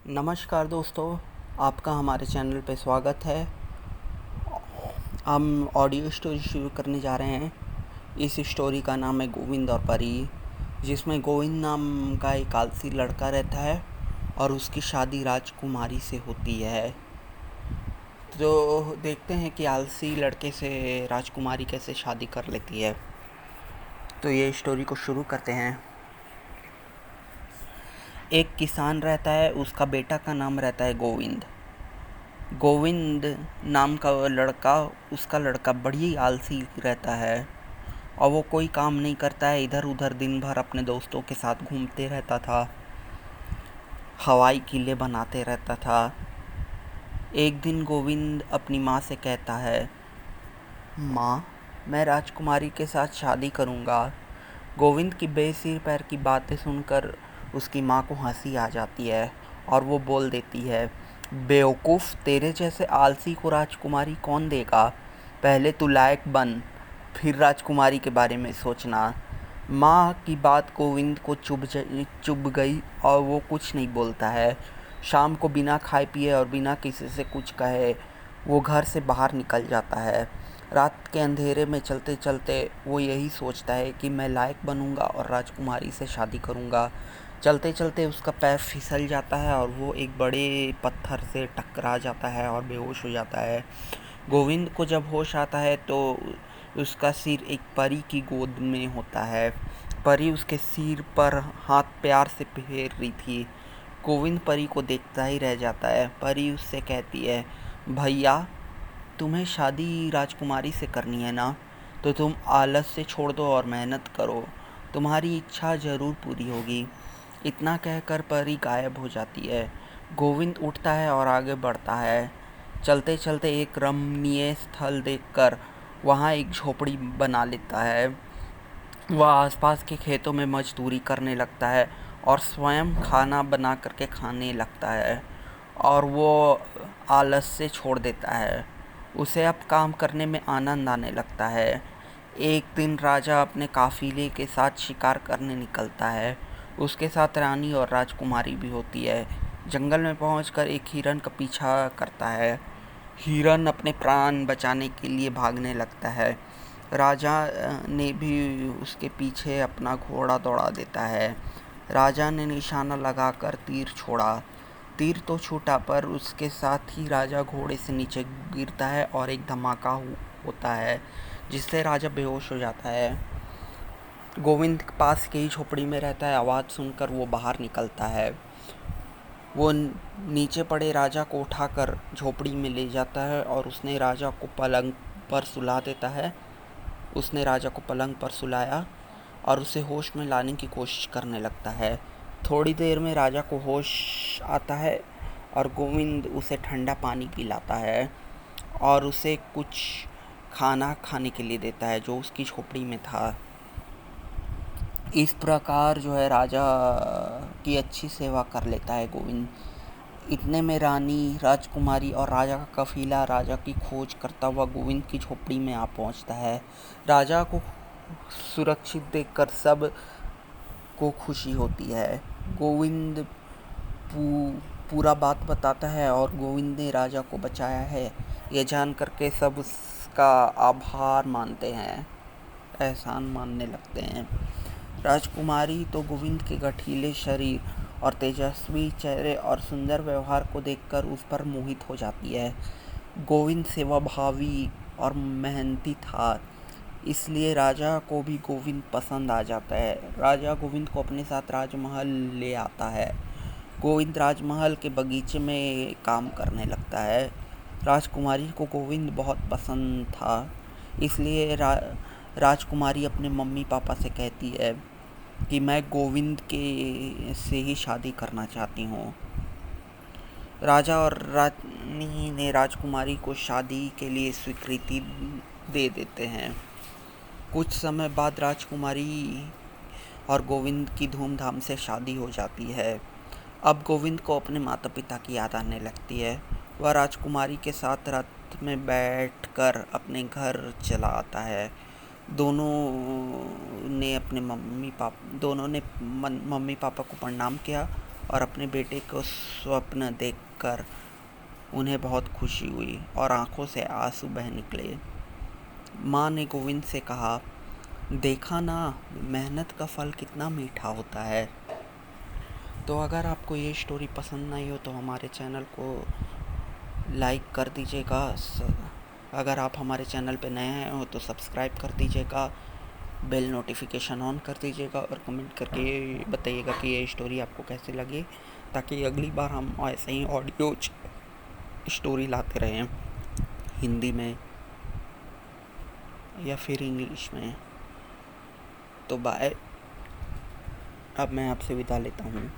नमस्कार दोस्तों, आपका हमारे चैनल पे स्वागत है। हम ऑडियो स्टोरी शुरू करने जा रहे हैं। इस स्टोरी का नाम है गोविंद और परी, जिसमें गोविंद नाम का एक आलसी लड़का रहता है और उसकी शादी राजकुमारी से होती है। तो देखते हैं कि आलसी लड़के से राजकुमारी कैसे शादी कर लेती है। तो ये स्टोरी को शुरू करते हैं। एक किसान रहता है, उसका बेटा का नाम रहता है गोविंद। गोविंद नाम का उसका लड़का बड़ी आलसी रहता है और वो कोई काम नहीं करता है। इधर उधर दिन भर अपने दोस्तों के साथ घूमते रहता था, हवाई किले बनाते रहता था। एक दिन गोविंद अपनी माँ से कहता है, माँ, मैं राजकुमारी के साथ शादी करूँगा। गोविंद की बेसिर पैर की बातें सुनकर उसकी माँ को हंसी आ जाती है और वो बोल देती है, बेवकूफ़, तेरे जैसे आलसी को राजकुमारी कौन देगा। पहले तू लायक बन, फिर राजकुमारी के बारे में सोचना। माँ की बात गोविंद को चुभ गई और वो कुछ नहीं बोलता है। शाम को बिना खाए पिए और बिना किसी से कुछ कहे वो घर से बाहर निकल जाता है। रात के अंधेरे में चलते चलते वो यही सोचता है कि मैं लायक बनूंगा और राजकुमारी से शादी करूंगा। चलते चलते उसका पैर फिसल जाता है और वो एक बड़े पत्थर से टकरा जाता है और बेहोश हो जाता है। गोविंद को जब होश आता है तो उसका सिर एक परी की गोद में होता है। परी उसके सिर पर हाथ प्यार से फेर रही थी। गोविंद परी को देखता ही रह जाता है। परी उससे कहती है, भैया, तुम्हें शादी राजकुमारी से करनी है ना, तो तुम आलस से छोड़ दो और मेहनत करो, तुम्हारी इच्छा ज़रूर पूरी होगी। इतना कहकर परी गायब हो जाती है। गोविंद उठता है और आगे बढ़ता है। चलते चलते एक रमणीय स्थल देखकर वहाँ एक झोपड़ी बना लेता है। वह आसपास के खेतों में मजदूरी करने लगता है और स्वयं खाना बना करके खाने लगता है और वो आलस से छोड़ देता है। उसे अब काम करने में आनंद आने लगता है। एक दिन राजा अपने काफिले के साथ शिकार करने निकलता है। उसके साथ रानी और राजकुमारी भी होती है। जंगल में पहुंचकर एक हिरन का पीछा करता है। हिरन अपने प्राण बचाने के लिए भागने लगता है। राजा ने भी उसके पीछे अपना घोड़ा दौड़ा देता है। राजा ने निशाना लगाकर तीर छोड़ा। तीर तो छूटा पर उसके साथ ही राजा घोड़े से नीचे गिरता है और एक धमाका होता है जिससे राजा बेहोश हो जाता है। गोविंद पास के ही झोपड़ी में रहता है। आवाज़ सुनकर वो बाहर निकलता है। वो नीचे पड़े राजा को उठाकर झोपड़ी में ले जाता है और उसने राजा को पलंग पर सुला देता है। उसने राजा को पलंग पर सुलाया और उसे होश में लाने की कोशिश करने लगता है। थोड़ी देर में राजा को होश आता है और गोविंद उसे ठंडा पानी पिलाता है और उसे कुछ खाना खाने के लिए देता है जो उसकी झोपड़ी में था। इस प्रकार जो है राजा की अच्छी सेवा कर लेता है गोविंद। इतने में रानी, राजकुमारी और राजा का काफिला राजा की खोज करता हुआ गोविंद की झोपड़ी में आ पहुंचता है। राजा को सुरक्षित देखकर सब को खुशी होती है। गोविंद पूरा बात बताता है और गोविंद ने राजा को बचाया है ये जान करके सब उसका आभार मानते हैं, एहसान मानने लगते हैं। राजकुमारी तो गोविंद के गठीले शरीर और तेजस्वी चेहरे और सुंदर व्यवहार को देखकर उस पर मोहित हो जाती है। गोविंद सेवाभावी और मेहनती था, इसलिए राजा को भी गोविंद पसंद आ जाता है। राजा गोविंद को अपने साथ राजमहल ले आता है। गोविंद राजमहल के बगीचे में काम करने लगता है। राजकुमारी को गोविंद बहुत पसंद था, इसलिए राजकुमारी अपने मम्मी पापा से कहती है कि मैं गोविंद के से ही शादी करना चाहती हूँ। राजा और रानी ने राजकुमारी को शादी के लिए स्वीकृति दे देते हैं। कुछ समय बाद राजकुमारी और गोविंद की धूमधाम से शादी हो जाती है। अब गोविंद को अपने माता पिता की याद आने लगती है। वह राजकुमारी के साथ रथ में बैठकर अपने घर चला आता है। दोनों ने मम्मी पापा को प्रणाम किया और अपने बेटे को स्वप्न देखकर उन्हें बहुत खुशी हुई और आंखों से आंसू बह निकले। माँ ने गोविंद से कहा, देखा ना, मेहनत का फल कितना मीठा होता है। तो अगर आपको ये स्टोरी पसंद आई हो तो हमारे चैनल को लाइक कर दीजिएगा। अगर आप हमारे चैनल पे नए हैं हो तो सब्सक्राइब कर दीजिएगा, बेल नोटिफिकेशन ऑन कर दीजिएगा और कमेंट करके ये बताइएगा कि ये स्टोरी आपको कैसी लगी, ताकि अगली बार हम ऐसे ही ऑडियो स्टोरी लाते रहें, हिंदी में या फिर इंग्लिश में। तो बाय, अब मैं आपसे विदा लेता हूँ।